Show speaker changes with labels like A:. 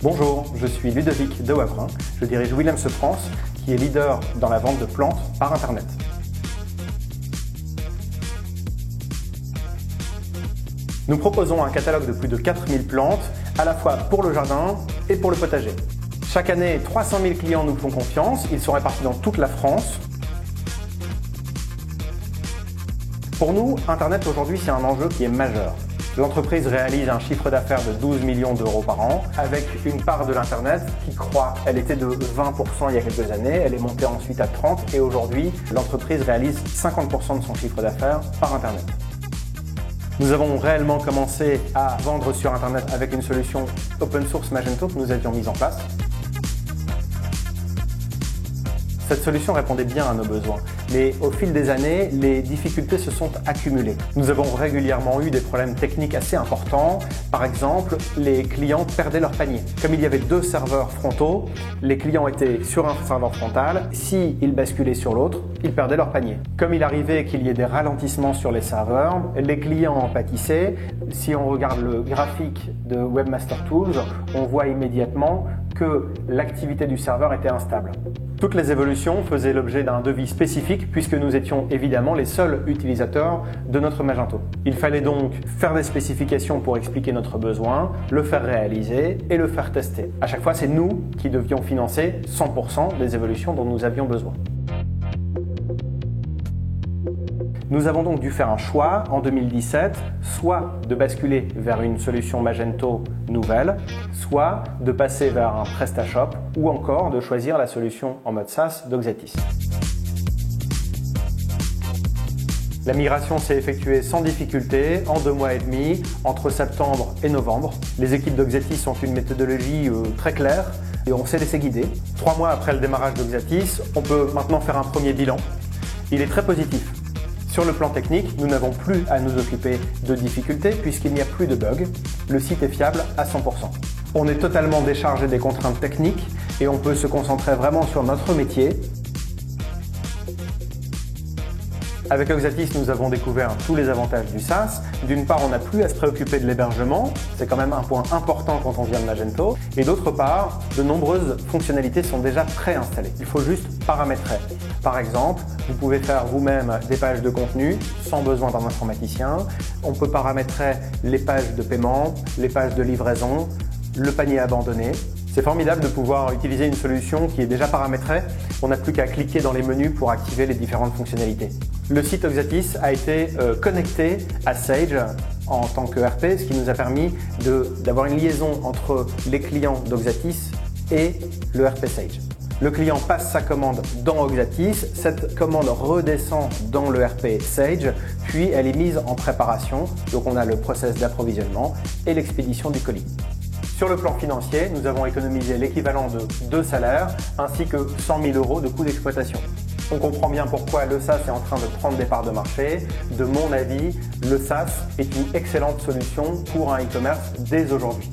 A: Bonjour, je suis Ludovic de Wavrin. Je dirige Williams France, qui est leader dans la vente de plantes par Internet. Nous proposons un catalogue de plus de 4000 plantes, à la fois pour le jardin et pour le potager. Chaque année, 300 000 clients nous font confiance. Ils sont répartis dans toute la France. Pour nous, Internet aujourd'hui, c'est un enjeu qui est majeur. L'entreprise réalise un chiffre d'affaires de 12 millions d'euros par an, avec une part de l'Internet qui croît. Elle était de 20% il y a quelques années, elle est montée ensuite à 30% et aujourd'hui, l'entreprise réalise 50% de son chiffre d'affaires par Internet. Nous avons réellement commencé à vendre sur Internet avec une solution open source Magento que nous avions mise en place. Cette solution répondait bien à nos besoins, mais au fil des années, les difficultés se sont accumulées. Nous avons régulièrement eu des problèmes techniques assez importants. Par exemple, les clients perdaient leur panier. Comme il y avait deux serveurs frontaux, les clients étaient sur un serveur frontal. S'ils basculaient sur l'autre, ils perdaient leur panier. Comme il arrivait qu'il y ait des ralentissements sur les serveurs, les clients en pâtissaient. Si on regarde le graphique de Webmaster Tools, on voit immédiatement que l'activité du serveur était instable. Toutes les évolutions faisaient l'objet d'un devis spécifique puisque nous étions évidemment les seuls utilisateurs de notre Magento. Il fallait donc faire des spécifications pour expliquer notre besoin, le faire réaliser et le faire tester. À chaque fois, c'est nous qui devions financer 100% des évolutions dont nous avions besoin. Nous avons donc dû faire un choix en 2017, soit de basculer vers une solution Magento nouvelle, soit de passer vers un PrestaShop ou encore de choisir la solution en mode SaaS d'Oxatis. La migration s'est effectuée sans difficulté, en 2 mois et demi, entre septembre et novembre. Les équipes d'Oxatis ont une méthodologie très claire et on s'est laissé guider. 3 mois après le démarrage d'Oxatis, on peut maintenant faire un premier bilan. Il est très positif. Sur le plan technique, nous n'avons plus à nous occuper de difficultés puisqu'il n'y a plus de bugs. Le site est fiable à 100%. On est totalement déchargé des contraintes techniques et on peut se concentrer vraiment sur notre métier. Avec Oxatis, nous avons découvert tous les avantages du SaaS. D'une part, on n'a plus à se préoccuper de l'hébergement, c'est quand même un point important quand on vient de Magento. Et d'autre part, de nombreuses fonctionnalités sont déjà préinstallées. Il faut juste paramétrer. Par exemple, vous pouvez faire vous-même des pages de contenu sans besoin d'un informaticien. On peut paramétrer les pages de paiement, les pages de livraison, le panier abandonné. C'est formidable de pouvoir utiliser une solution qui est déjà paramétrée. On n'a plus qu'à cliquer dans les menus pour activer les différentes fonctionnalités. Le site Oxatis a été connecté à Sage en tant que RP, ce qui nous a permis d'avoir une liaison entre les clients d'Oxatis et le RP Sage. Le client passe sa commande dans Oxatis, cette commande redescend dans le RP Sage, puis elle est mise en préparation. Donc on a le process d'approvisionnement et l'expédition du colis. Sur le plan financier, nous avons économisé l'équivalent de 2 salaires ainsi que 100 000 € de coûts d'exploitation. On comprend bien pourquoi le SaaS est en train de prendre des parts de marché. De mon avis, le SaaS est une excellente solution pour un e-commerce dès aujourd'hui.